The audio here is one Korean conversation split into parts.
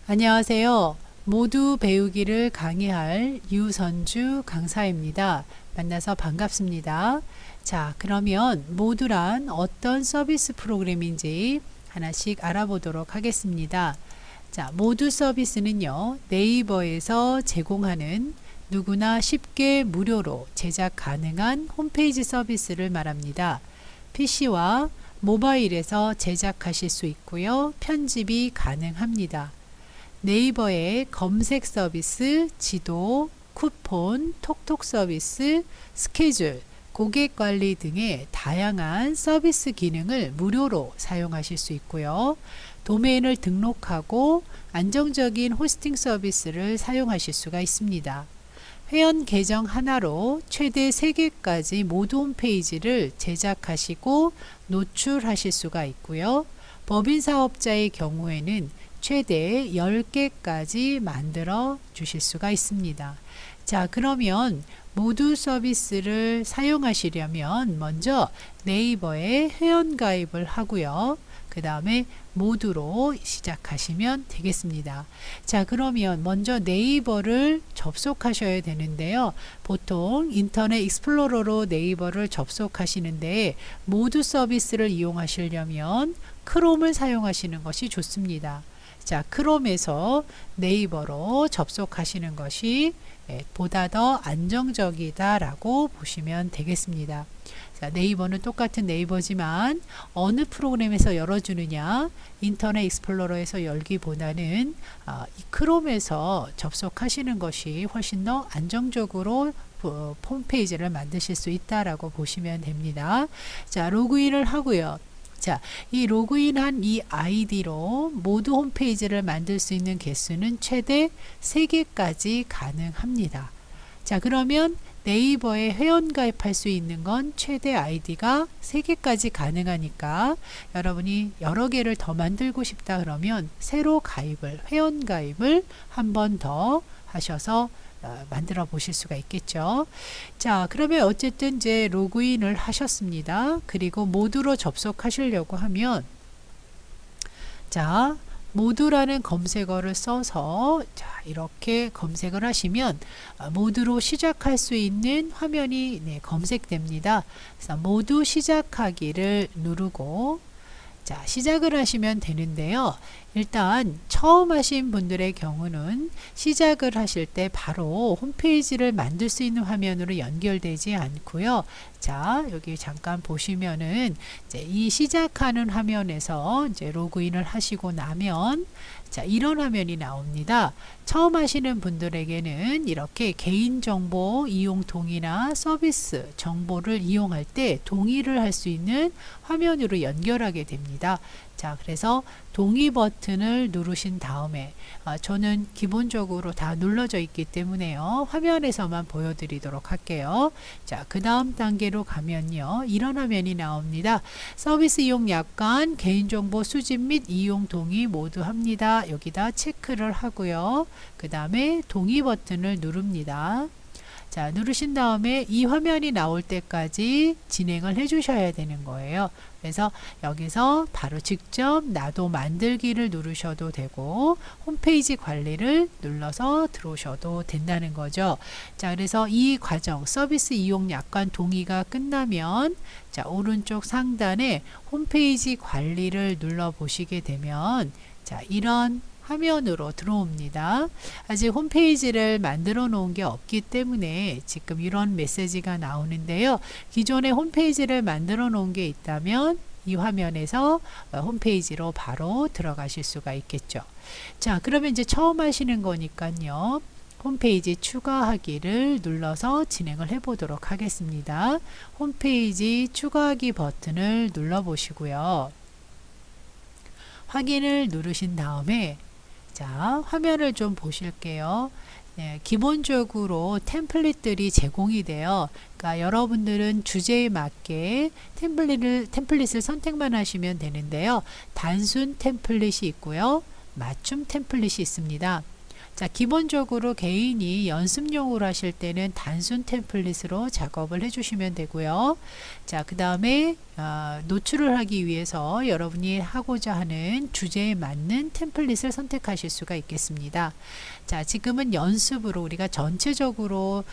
안녕하세요. 모두 배우기를 강의할 유선주 강사입니다. 만나서 반갑습니다. 자, 그러면 모두란 어떤 서비스 프로그램인지 하나씩 알아보도록 하겠습니다. 자, 모두 서비스는요, 네이버에서 제공하는 누구나 쉽게 무료로 제작 가능한 홈페이지 서비스를 말합니다. PC와 모바일에서 제작하실 수 있고요, 편집이 가능합니다. 네이버의 검색 서비스, 지도, 쿠폰, 톡톡 서비스, 스케줄, 고객 관리 등의 다양한 서비스 기능을 무료로 사용하실 수 있고요. 도메인을 등록하고 안정적인 호스팅 서비스를 사용하실 수가 있습니다. 회원 계정 하나로 최대 3개까지 모두 홈페이지를 제작하시고 노출하실 수가 있고요. 법인 사업자의 경우에는 최대 10개까지 만들어 주실 수가 있습니다. 자, 그러면 모두 서비스를 사용하시려면 먼저 네이버에 회원 가입을 하고요. 그 다음에 모두로 시작하시면 되겠습니다. 자, 그러면 먼저 네이버를 접속하셔야 되는데요. 보통 인터넷 익스플로러로 네이버를 접속하시는데 모두 서비스를 이용하시려면 크롬을 사용하시는 것이 좋습니다. 자, 크롬에서 네이버로 접속하시는 것이 보다 더 안정적이다라고 보시면 되겠습니다. 자, 네이버는 똑같은 네이버지만 어느 프로그램에서 열어주느냐, 인터넷 익스플로러에서 열기보다는 이 크롬에서 접속하시는 것이 훨씬 더 안정적으로 홈페이지를 만드실 수 있다라고 보시면 됩니다. 자, 로그인을 하고요. 자, 이 로그인한 이 아이디로 모두 홈페이지를 만들 수 있는 개수는 최대 3개까지 가능합니다. 자, 그러면 네이버에 회원 가입할 수 있는 건 최대 아이디가 3개까지 가능하니까 여러분이 여러 개를 더 만들고 싶다 그러면 새로 회원 가입을 한 번 더 하셔서 만들어 보실 수가 있겠죠. 자, 그러면 어쨌든 이제 로그인을 하셨습니다. 그리고 모두로 접속하시려고 하면 자, 모두라는 검색어를 써서 자, 이렇게 검색을 하시면 모두로 시작할 수 있는 화면이 검색됩니다. 그래서 모두 시작하기를 누르고 자, 시작을 하시면 되는데요. 일단 처음 하신 분들의 경우는 시작을 하실 때 바로 홈페이지를 만들 수 있는 화면으로 연결되지 않고요. 자, 여기 잠깐 보시면은 이제 이 시작하는 화면에서 이제 로그인을 하시고 나면 자, 이런 화면이 나옵니다. 처음 하시는 분들에게는 이렇게 개인정보 이용 동의나 서비스 정보를 이용할 때 동의를 할 수 있는 화면으로 연결하게 됩니다. 자, 그래서 동의 버튼을 누르신 다음에 저는 기본적으로 다 눌러져 있기 때문에요. 화면에서만 보여드리도록 할게요. 자, 그 다음 단계로 가면요. 이런 화면이 나옵니다. 서비스 이용 약관, 개인정보 수집 및 이용 동의 모두 합니다. 여기다 체크를 하고요. 그 다음에 동의 버튼을 누릅니다. 자, 누르신 다음에 이 화면이 나올 때까지 진행을 해 주셔야 되는 거예요. 그래서 여기서 바로 직접 나도 만들기를 누르셔도 되고 홈페이지 관리를 눌러서 들어오셔도 된다는 거죠. 자, 그래서 이 과정 서비스 이용 약관 동의가 끝나면 자, 오른쪽 상단에 홈페이지 관리를 눌러 보시게 되면 자, 이런 화면으로 들어옵니다. 아직 홈페이지를 만들어 놓은 게 없기 때문에 지금 이런 메시지가 나오는데요. 기존에 홈페이지를 만들어 놓은 게 있다면 이 화면에서 홈페이지로 바로 들어가실 수가 있겠죠. 자, 그러면 이제 처음 하시는 거니까요. 홈페이지 추가하기를 눌러서 진행을 해 보도록 하겠습니다. 홈페이지 추가하기 버튼을 눌러 보시고요. 확인을 누르신 다음에 자, 화면을 좀 보실게요. 네, 기본적으로 템플릿들이 제공이 돼요. 그러니까 여러분들은 주제에 맞게 템플릿을 선택만 하시면 되는데요. 단순 템플릿이 있고요. 맞춤 템플릿이 있습니다. 자, 기본적으로 개인이 연습용으로 하실 때는 단순 템플릿으로 작업을 해주시면 되고요. 자, 그 다음에 노출을 하기 위해서 여러분이 하고자 하는 주제에 맞는 템플릿을 선택하실 수가 있겠습니다. 자, 지금은 연습으로 우리가 전체적으로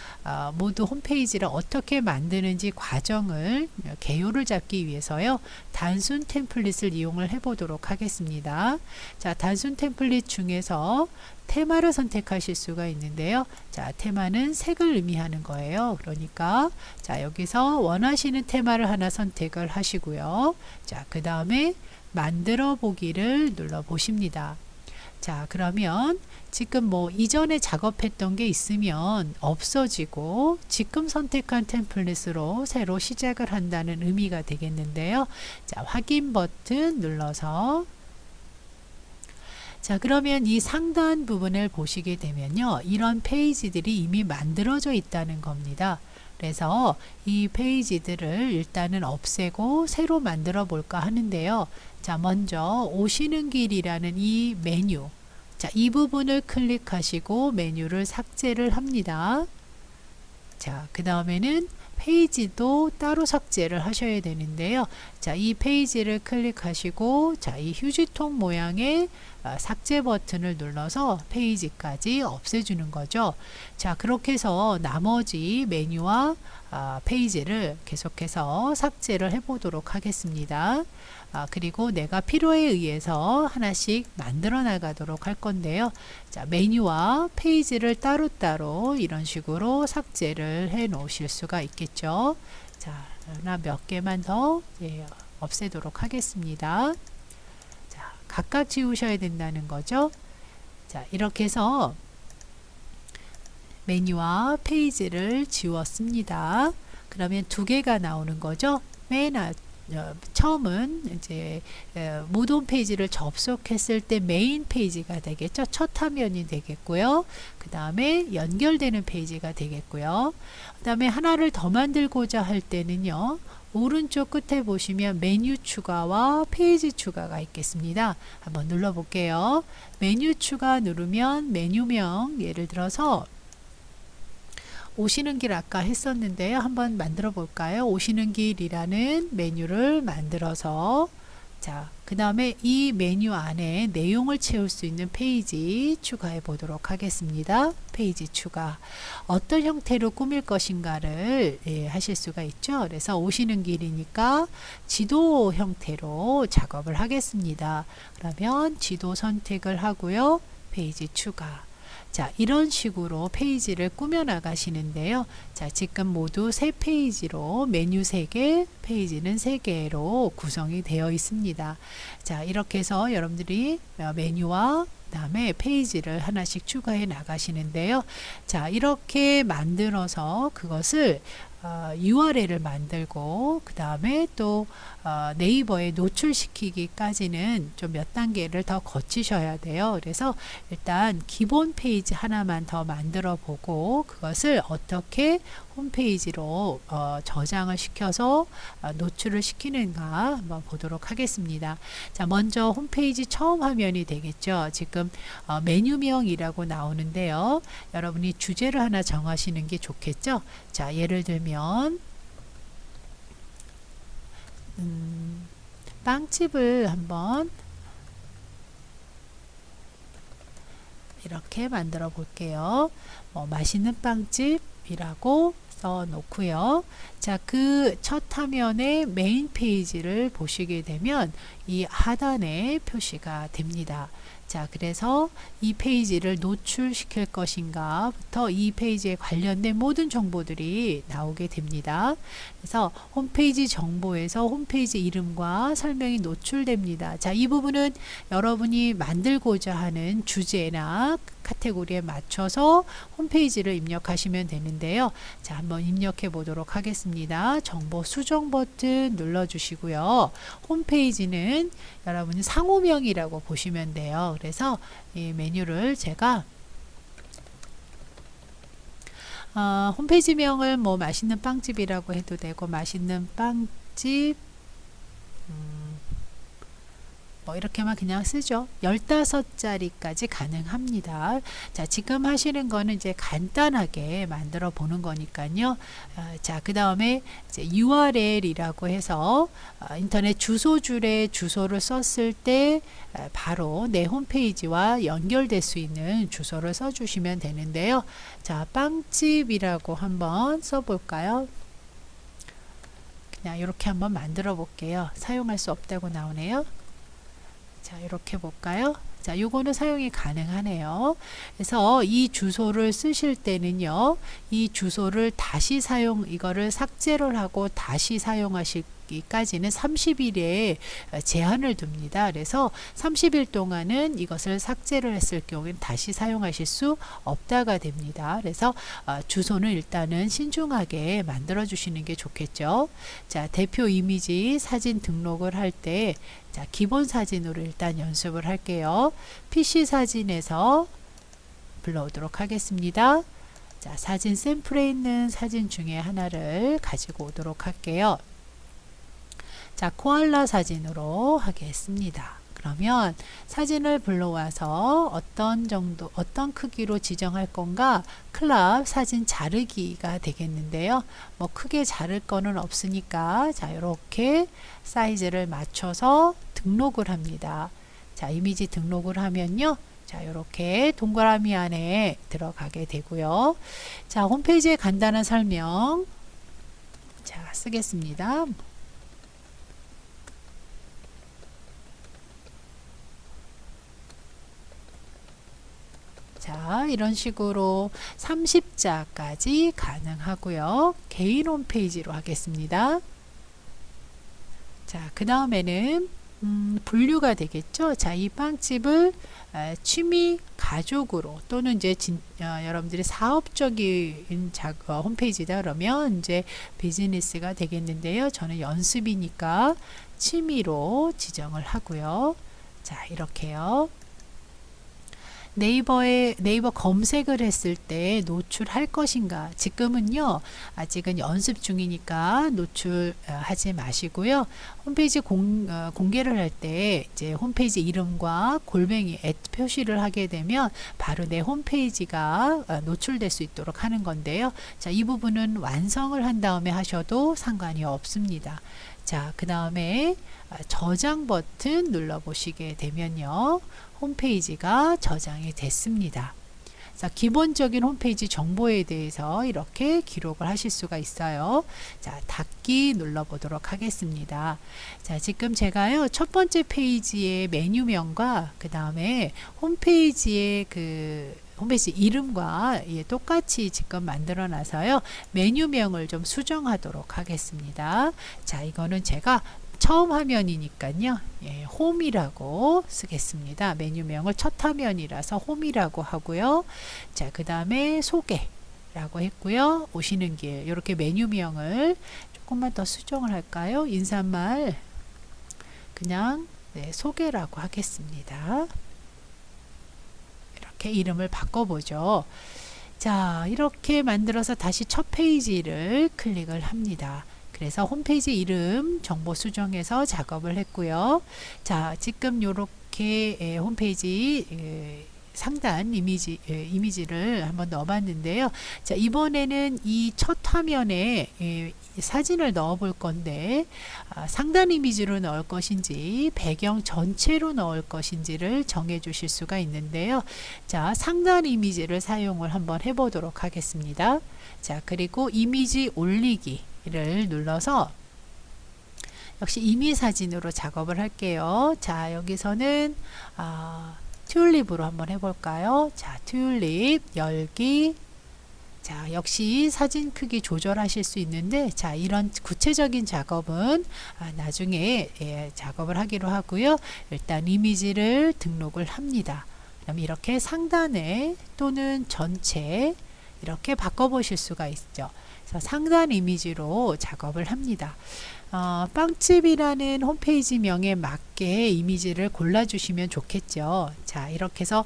모두 홈페이지를 어떻게 만드는지 과정을 개요를 잡기 위해서요. 단순 템플릿을 이용을 해 보도록 하겠습니다. 자, 단순 템플릿 중에서 테마를 선택하실 수가 있는데요. 자, 테마는 색을 의미하는 거예요. 그러니까 자, 여기서 원하시는 테마를 하나 선택을 하시고요. 자, 그 다음에 만들어 보기를 눌러 보십니다. 자, 그러면 지금 뭐 이전에 작업했던 게 있으면 없어지고 지금 선택한 템플릿으로 새로 시작을 한다는 의미가 되겠는데요. 자, 확인 버튼 눌러서 자, 그러면 이 상단 부분을 보시게 되면요. 이런 페이지들이 이미 만들어져 있다는 겁니다. 그래서 이 페이지들을 일단은 없애고 새로 만들어 볼까 하는데요. 자, 먼저 오시는 길이라는 이 메뉴. 자, 이 부분을 클릭하시고 메뉴를 삭제를 합니다. 자, 그 다음에는 페이지도 따로 삭제를 하셔야 되는데요. 자, 이 페이지를 클릭하시고 자, 이 휴지통 모양의 삭제 버튼을 눌러서 페이지까지 없애주는 거죠. 자, 그렇게 해서 나머지 메뉴와 페이지를 계속해서 삭제를 해 보도록 하겠습니다. 그리고 내가 필요에 의해서 하나씩 만들어 나가도록 할 건데요. 자, 메뉴와 페이지를 따로따로 이런 식으로 삭제를 해 놓으실 수가 있겠죠. 자, 하나 몇 개만 더 없애도록 하겠습니다. 자, 각각 지우셔야 된다는 거죠. 자, 이렇게 해서 메뉴와 페이지를 지웠습니다. 그러면 두 개가 나오는 거죠. 처음은 이제 모든 홈페이지를 접속했을 때 메인 페이지가 되겠죠. 첫 화면이 되겠고요. 그 다음에 연결되는 페이지가 되겠고요. 그 다음에 하나를 더 만들고자 할 때는요. 오른쪽 끝에 보시면 메뉴 추가와 페이지 추가가 있겠습니다. 한번 눌러 볼게요. 메뉴 추가 누르면 메뉴명, 예를 들어서 오시는 길 아까 했었는데요. 한번 만들어 볼까요? 오시는 길이라는 메뉴를 만들어서 자, 그 다음에 이 메뉴 안에 내용을 채울 수 있는 페이지 추가해 보도록 하겠습니다. 페이지 추가. 어떤 형태로 꾸밀 것인가를 하실 수가 있죠. 그래서 오시는 길이니까 지도 형태로 작업을 하겠습니다. 그러면 지도 선택을 하고요. 페이지 추가. 자, 이런 식으로 페이지를 꾸며 나가시는데요. 자, 지금 모두 3페이지로 메뉴 3개, 페이지는 3개로 구성이 되어 있습니다. 자, 이렇게 해서 여러분들이 메뉴와 그다음에 페이지를 하나씩 추가해 나가시는데요. 자, 이렇게 만들어서 그것을 URL을 만들고 그 다음에 또 네이버에 노출시키기까지는 좀 몇 단계를 더 거치셔야 돼요. 그래서 일단 기본 페이지 하나만 더 만들어 보고 그것을 어떻게 홈페이지로 저장을 시켜서 노출을 시키는가 한번 보도록 하겠습니다. 자, 먼저 홈페이지 처음 화면이 되겠죠. 지금 메뉴명이라고 나오는데요. 여러분이 주제를 하나 정하시는 게 좋겠죠. 자, 예를 들면 빵집을 한번 이렇게 만들어 볼게요. 맛있는 빵집이라고 써 놓고요. 자, 그 첫 화면의 메인 페이지를 보시게 되면 이 하단에 표시가 됩니다. 자, 그래서 이 페이지를 노출시킬 것인가 부터 이 페이지에 관련된 모든 정보들이 나오게 됩니다. 그래서 홈페이지 정보에서 홈페이지 이름과 설명이 노출됩니다. 자, 이 부분은 여러분이 만들고자 하는 주제나 카테고리에 맞춰서 홈페이지를 입력하시면 되는데요. 자, 한번 입력해 보도록 하겠습니다. 정보 수정 버튼 눌러 주시고요. 홈페이지는 여러분이 상호명이라고 보시면 돼요. 그래서 이 메뉴를 제가 홈페이지명을 뭐 맛있는 빵집이라고 해도 되고 맛있는 빵집 뭐 이렇게만 그냥 쓰죠. 15자리까지 가능합니다. 자, 지금 하시는 거는 이제 간단하게 만들어 보는 거니까요. 자, 그 다음에 이제 URL이라고 해서 인터넷 주소줄에 주소를 썼을 때 바로 내 홈페이지와 연결될 수 있는 주소를 써주시면 되는데요. 자, 빵집이라고 한번 써볼까요? 그냥 이렇게 한번 만들어 볼게요. 사용할 수 없다고 나오네요. 자, 이렇게 볼까요? 자, 요거는 사용이 가능하네요. 그래서 이 주소를 쓰실 때는요, 이 주소를 다시 이거를 삭제를 하고 다시 사용하시기까지는 30일에 제한을 둡니다. 그래서 30일 동안은 이것을 삭제를 했을 경우에는 다시 사용하실 수 없다가 됩니다. 그래서 주소는 일단은 신중하게 만들어 주시는 게 좋겠죠. 자, 대표 이미지 사진 등록을 할 때 자, 기본 사진으로 일단 연습을 할게요. PC 사진에서 불러오도록 하겠습니다. 자, 사진 샘플에 있는 사진 중에 하나를 가지고 오도록 할게요. 자, 코알라 사진으로 하겠습니다. 그러면 사진을 불러와서 어떤 크기로 지정할 건가? 클럽 사진 자르기가 되겠는데요. 뭐 크게 자를 거는 없으니까 자, 이렇게 사이즈를 맞춰서 등록을 합니다. 자, 이미지 등록을 하면요. 자, 이렇게 동그라미 안에 들어가게 되고요. 자, 홈페이지의 간단한 설명 자, 쓰겠습니다. 자, 이런 식으로 30자까지 가능하고요. 개인 홈페이지로 하겠습니다. 자, 그 다음에는 분류가 되겠죠. 자, 이 빵집을 취미 가족으로 또는 이제 여러분들이 사업적인 홈페이지다 그러면 이제 비즈니스가 되겠는데요. 저는 연습이니까 취미로 지정을 하고요. 자, 이렇게요. 네이버 검색을 했을 때 노출할 것인가? 지금은요, 아직은 연습 중이니까 노출하지 마시고요. 홈페이지 공개를 할 때 이제 홈페이지 이름과 골뱅이 표시를 하게 되면 바로 내 홈페이지가 노출될 수 있도록 하는 건데요. 자, 이 부분은 완성을 한 다음에 하셔도 상관이 없습니다. 자, 그 다음에 저장 버튼 눌러 보시게 되면요. 홈페이지가 저장이 됐습니다. 자, 기본적인 홈페이지 정보에 대해서 이렇게 기록을 하실 수가 있어요. 자, 닫기 눌러 보도록 하겠습니다. 자, 지금 제가요, 첫 번째 페이지의 메뉴명과 그 다음에 홈페이지의 홈페이지 이름과 똑같이 지금 만들어 놔서요, 메뉴명을 좀 수정하도록 하겠습니다. 자, 이거는 제가 처음 화면이니까요. 예, 홈이라고 쓰겠습니다. 메뉴명을 첫 화면이라서 홈이라고 하고요. 자, 그 다음에 소개라고 했고요. 오시는 길 이렇게 메뉴명을 조금만 더 수정을 할까요? 인사말 그냥 소개라고 하겠습니다. 이렇게 이름을 바꿔보죠. 자, 이렇게 만들어서 다시 첫 페이지를 클릭을 합니다. 그래서 홈페이지 이름 정보 수정해서 작업을 했고요. 자, 지금 이렇게 홈페이지 상단 이미지를 한번 넣어봤는데요. 자, 이번에는 이 첫 화면에 사진을 넣어 볼 건데 상단 이미지로 넣을 것인지 배경 전체로 넣을 것인지를 정해 주실 수가 있는데요. 자, 상단 이미지를 사용을 한번 해보도록 하겠습니다. 자, 그리고 이미지 올리기를 눌러서 역시 이미 사진으로 작업을 할게요. 자, 여기서는 튤립으로 한번 해볼까요? 자, 튤립 열기. 자, 역시 사진 크기 조절하실 수 있는데, 자, 이런 구체적인 작업은 나중에 작업을 하기로 하고요. 일단 이미지를 등록을 합니다. 그럼 이렇게 상단에 또는 전체 이렇게 바꿔보실 수가 있죠. 그래서 상단 이미지로 작업을 합니다. 빵집이라는 홈페이지명에 맞게 이미지를 골라주시면 좋겠죠. 자, 이렇게 해서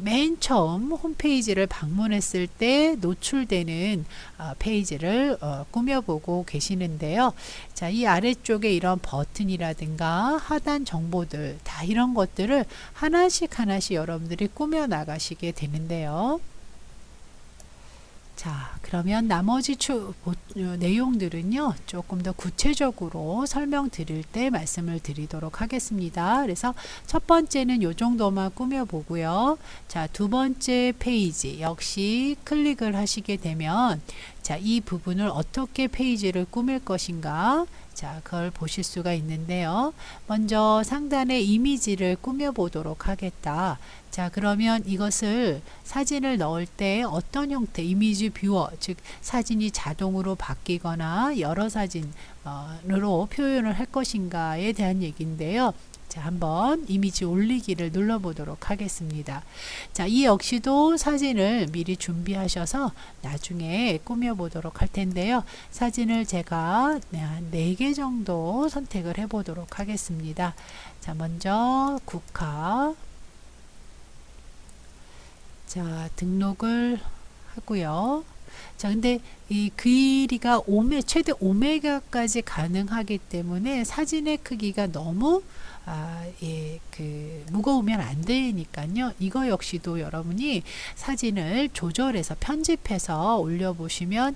맨 처음 홈페이지를 방문했을 때 노출되는 페이지를 꾸며보고 계시는데요. 자, 이 아래쪽에 이런 버튼이라든가 하단 정보들 다 이런 것들을 하나씩 여러분들이 꾸며 나가시게 되는데요. 자, 그러면 나머지 내용들은요, 조금 더 구체적으로 설명드릴 때 말씀을 드리도록 하겠습니다. 그래서 첫 번째는 요 정도만 꾸며보고요. 자, 두 번째 페이지 역시 클릭을 하시게 되면 자, 이 부분을 어떻게 페이지를 꾸밀 것인가, 자, 그걸 보실 수가 있는데요. 먼저 상단에 이미지를 꾸며 보도록 하겠다. 자, 그러면 이것을 사진을 넣을 때 어떤 형태, 이미지 뷰어, 즉 사진이 자동으로 바뀌거나 여러 사진으로 표현을 할 것인가에 대한 얘기인데요. 자, 한번 이미지 올리기를 눌러보도록 하겠습니다. 자, 이 역시도 사진을 미리 준비하셔서 나중에 꾸며보도록 할 텐데요. 사진을 제가 한 4개 정도 선택을 해보도록 하겠습니다. 자, 먼저 국화. 자, 등록을 하고요. 자, 근데 이 길이가 최대 5메가까지 가능하기 때문에 사진의 크기가 너무 무거우면 안 되니까요. 이거 역시도 여러분이 사진을 조절해서 편집해서 올려보시면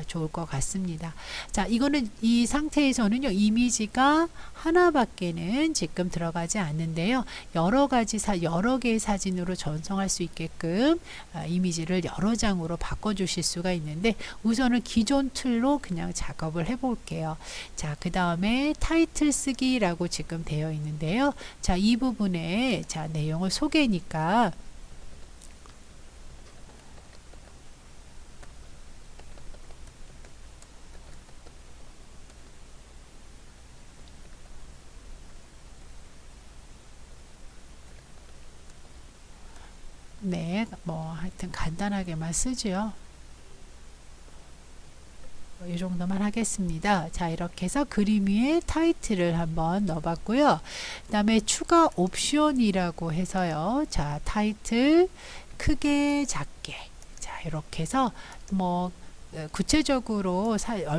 좋을 것 같습니다. 자, 이거는 이 상태에서는요, 이미지가 하나밖에는 지금 들어가지 않는데요. 여러 개의 사진으로 전송할 수 있게끔 이미지를 여러 장으로 바꿔주실 수가 있는데, 우선은 기존 틀로 그냥 작업을 해 볼게요. 자, 그 다음에 타이틀 쓰기라고 지금 되어 있는데요. 자, 이 부분에 자, 내용을 소개니까 네, 뭐 하여튼 간단하게만 쓰죠. 이 정도만 하겠습니다. 자, 이렇게 해서 그림 위에 타이틀을 한번 넣어봤고요. 그 다음에 추가 옵션이라고 해서요. 자, 타이틀 크게 작게. 자, 이렇게 해서 뭐 구체적으로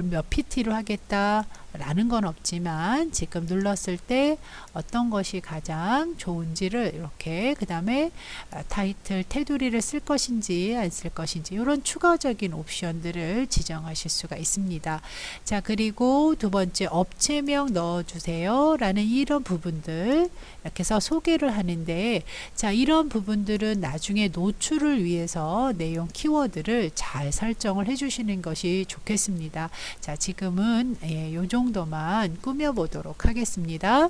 몇 PT로 하겠다 라는 건 없지만 지금 눌렀을 때 어떤 것이 가장 좋은지를 이렇게, 그 다음에 타이틀 테두리를 쓸 것인지 안 쓸 것인지 이런 추가적인 옵션들을 지정하실 수가 있습니다. 자, 그리고 두 번째 업체명 넣어주세요 라는 이런 부분들 이렇게 해서 소개를 하는데, 자, 이런 부분들은 나중에 노출을 위해서 내용 키워드를 잘 설정을 해주시는 것이 좋겠습니다. 자, 지금은 요 정도만 꾸며보도록 하겠습니다.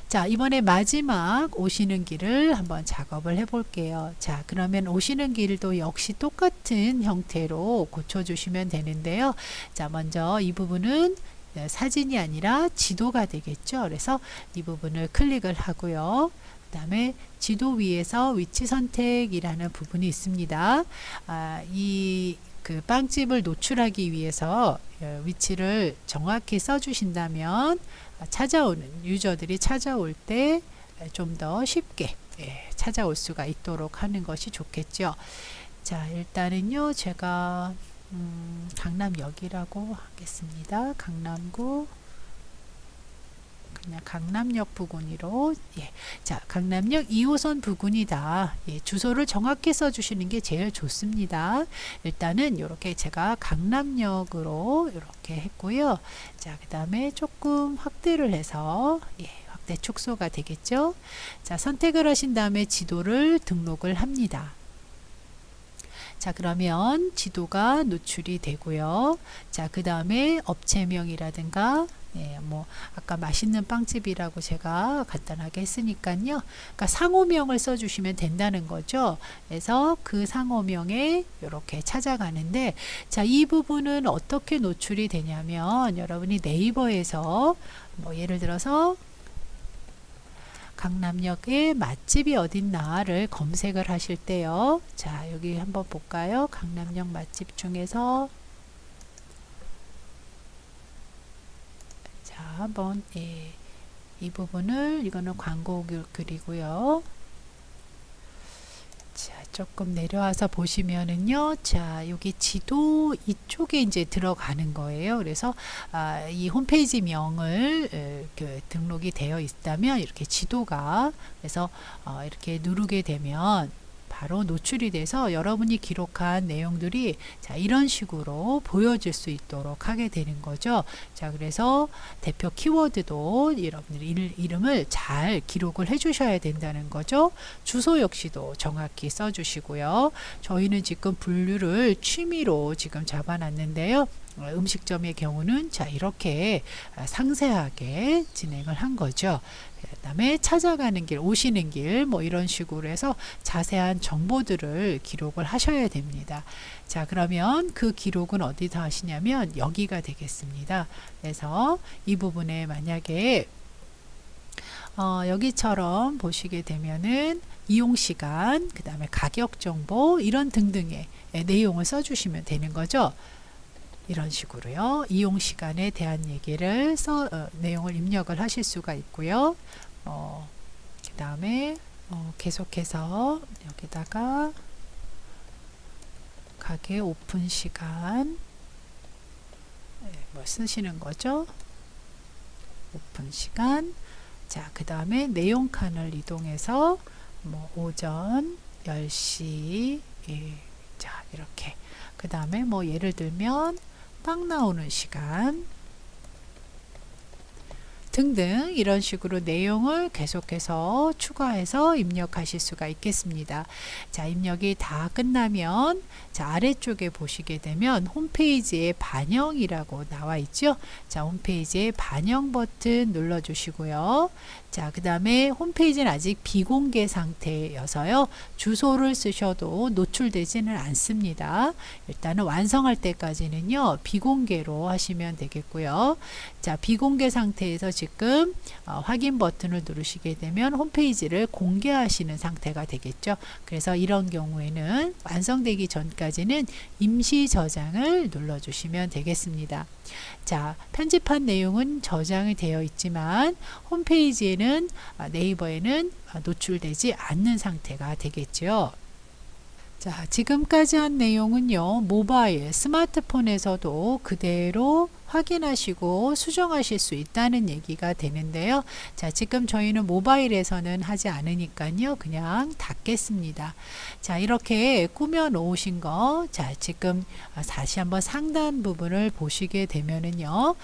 자, 이번에 마지막 오시는 길을 한번 작업을 해 볼게요. 자, 그러면 오시는 길도 역시 똑같은 형태로 고쳐주시면 되는데요. 자, 먼저 이 부분은 사진이 아니라 지도가 되겠죠. 그래서 이 부분을 클릭을 하고요. 그 다음에 지도 위에서 위치 선택이라는 부분이 있습니다. 그 빵집을 노출하기 위해서 위치를 정확히 써주신다면 찾아오는 유저들이 찾아올 때 좀 더 쉽게 찾아올 수가 있도록 하는 것이 좋겠죠. 자, 일단은요, 제가 강남역이라고 하겠습니다. 강남구, 그냥 강남역 부근으로, 자, 강남역 2호선 부근이다. 주소를 정확히 써주시는 게 제일 좋습니다. 일단은 이렇게 제가 강남역으로 이렇게 했고요. 자, 그 다음에 조금 확대를 해서 확대 축소가 되겠죠. 자, 선택을 하신 다음에 지도를 등록을 합니다. 자, 그러면 지도가 노출이 되고요. 자, 그 다음에 업체명이라든가 뭐 아까 맛있는 빵집이라고 제가 간단하게 했으니까요. 그러니까 상호명을 써주시면 된다는 거죠. 그래서 그 상호명에 이렇게 찾아가는데, 자, 이 부분은 어떻게 노출이 되냐면 여러분이 네이버에서 뭐 예를 들어서 강남역에 맛집이 어딨나를 검색을 하실 때요. 자, 여기 한번 볼까요? 강남역 맛집 중에서 자, 한번 이 부분을 이거는 광고 글이고요. 자, 조금 내려와서 보시면은요. 자, 여기 지도 이쪽에 이제 들어가는 거예요. 그래서 이 홈페이지 명을 등록이 되어 있다면 이렇게 지도가 그래서 이렇게 누르게 되면 바로 노출이 돼서 여러분이 기록한 내용들이 자, 이런 식으로 보여질 수 있도록 하게 되는 거죠. 자, 그래서 대표 키워드도 여러분들이 이름을 잘 기록을 해 주셔야 된다는 거죠. 주소 역시도 정확히 써 주시고요. 저희는 지금 분류를 취미로 지금 잡아놨는데요. 음식점의 경우는 자, 이렇게 상세하게 진행을 한 거죠. 그 다음에 찾아가는 길, 오시는 길, 뭐 이런 식으로 해서 자세한 정보들을 기록을 하셔야 됩니다. 자, 그러면 그 기록은 어디다 하시냐면 여기가 되겠습니다. 그래서 이 부분에 만약에 여기처럼 보시게 되면은 이용시간, 그 다음에 가격 정보 이런 등등의 내용을 써주시면 되는 거죠. 이런 식으로요. 이용 시간에 대한 얘기를 내용을 입력을 하실 수가 있고요. 그 다음에 계속해서 여기다가 가게 오픈 시간 뭐 쓰시는 거죠. 오픈 시간. 자, 그 다음에 내용 칸을 이동해서 뭐 오전 10시 자, 이렇게 그 다음에 뭐 예를 들면 빵 나오는 시간 등등 이런 식으로 내용을 계속해서 추가해서 입력하실 수가 있겠습니다. 자, 입력이 다 끝나면 자, 아래쪽에 보시게 되면 홈페이지에 반영이라고 나와 있죠. 자, 홈페이지에 반영 버튼 눌러 주시고요. 자, 그 다음에 홈페이지는 아직 비공개 상태여서요. 주소를 쓰셔도 노출되지는 않습니다. 일단은 완성할 때까지는요. 비공개로 하시면 되겠고요. 자, 비공개 상태에서 지금 확인 버튼을 누르시게 되면 홈페이지를 공개하시는 상태가 되겠죠. 그래서 이런 경우에는 완성되기 전까지는 임시 저장을 눌러주시면 되겠습니다. 자, 편집한 내용은 저장이 되어 있지만 홈페이지에는 네이버에는 노출되지 않는 상태가 되겠죠. 자, 지금까지 한 내용은요, 모바일, 스마트폰에서도 그대로 확인하시고 수정하실 수 있다는 얘기가 되는데요. 자, 지금 저희는 모바일에서는 하지 않으니까요, 그냥 닫겠습니다. 자, 이렇게 꾸며 놓으신 거, 자, 지금 다시 한번 상단 부분을 보시게 되면은요,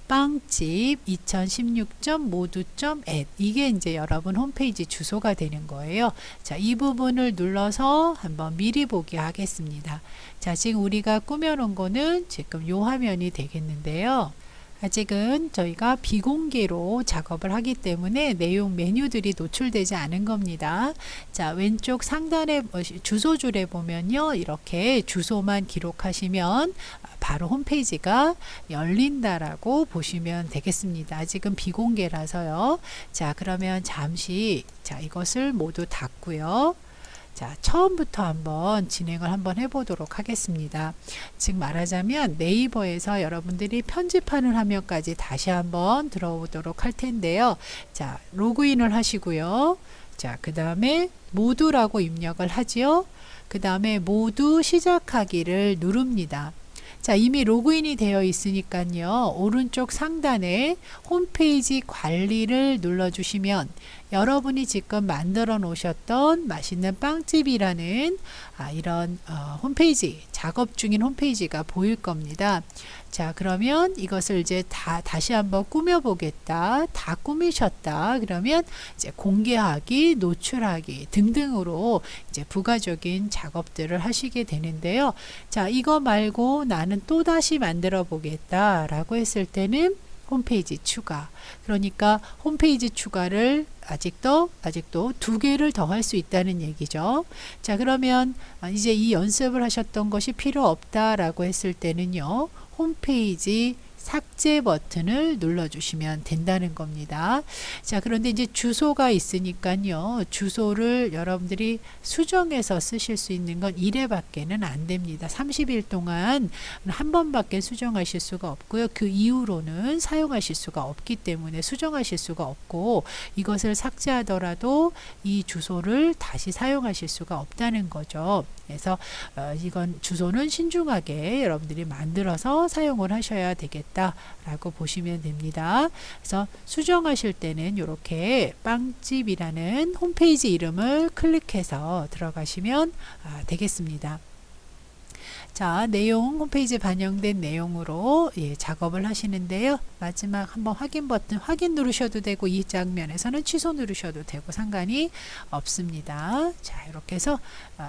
빵집 2016.modu.at 이게 이제 여러분 홈페이지 주소가 되는 거예요. 자, 이 부분을 눌러서 한번 미리 보기 하겠습니다. 자, 지금 우리가 꾸며 놓은 거는 지금 요 화면이 되겠는데요. 아직은 저희가 비공개로 작업을 하기 때문에 내용 메뉴들이 노출되지 않은 겁니다. 자, 왼쪽 상단에 주소줄에 보면요, 이렇게 주소만 기록하시면 바로 홈페이지가 열린다라고 보시면 되겠습니다. 아직은 비공개라서요. 자, 그러면 잠시 자, 이것을 모두 닫고요. 자, 처음부터 한번 진행을 한번 해보도록 하겠습니다. 즉 말하자면 네이버에서 여러분들이 편집하는 화면까지 다시 한번 들어오도록 할 텐데요. 자, 로그인을 하시고요. 자, 그 다음에 모두라고 입력을 하지요. 그 다음에 모두 시작하기를 누릅니다. 자, 이미 로그인이 되어 있으니까요. 오른쪽 상단에 홈페이지 관리를 눌러주시면 여러분이 지금 만들어 놓으셨던 맛있는 빵집이라는 이런 홈페이지, 작업 중인 홈페이지가 보일 겁니다. 자, 그러면 이것을 이제 다시 한번 꾸며 보겠다. 다 꾸미셨다. 그러면 이제 공개하기, 노출하기 등등으로 이제 부가적인 작업들을 하시게 되는데요. 자, 이거 말고 나는 또 다시 만들어 보겠다 라고 했을 때는 홈페이지 추가. 그러니까 홈페이지 추가를 아직도 2개를 더 할 수 있다는 얘기죠. 자, 그러면 이제 이 연습을 하셨던 것이 필요 없다라고 했을 때는요. 홈페이지 삭제 버튼을 눌러주시면 된다는 겁니다. 자, 그런데 이제 주소가 있으니까요. 주소를 여러분들이 수정해서 쓰실 수 있는 건 1회밖에는 안 됩니다. 30일 동안 한 번밖에 수정하실 수가 없고요. 그 이후로는 사용하실 수가 없기 때문에 수정하실 수가 없고, 이것을 삭제하더라도 이 주소를 다시 사용하실 수가 없다는 거죠. 그래서 이건 주소는 신중하게 여러분들이 만들어서 사용을 하셔야 되겠다라고 보시면 됩니다. 그래서 수정하실 때는 이렇게 빵집이라는 홈페이지 이름을 클릭해서 들어가시면 되겠습니다. 자, 내용 홈페이지에 반영된 내용으로 작업을 하시는데요. 마지막 한번 확인 버튼 확인 누르셔도 되고, 이 장면에서는 취소 누르셔도 되고 상관이 없습니다. 자, 이렇게 해서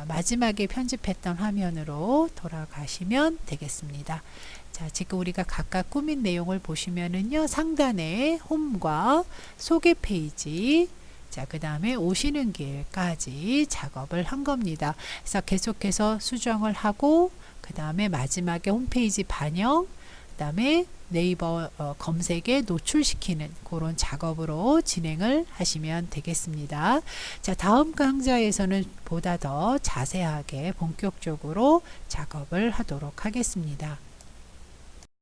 마지막에 편집했던 화면으로 돌아가시면 되겠습니다. 자, 지금 우리가 각각 꾸민 내용을 보시면은요, 상단에 홈과 소개 페이지, 자, 그 다음에 오시는 길까지 작업을 한 겁니다. 그래서 계속해서 수정을 하고, 그 다음에 마지막에 홈페이지 반영, 그 다음에 네이버 검색에 노출시키는 그런 작업으로 진행을 하시면 되겠습니다. 자, 다음 강좌에서는 보다 더 자세하게 본격적으로 작업을 하도록 하겠습니다.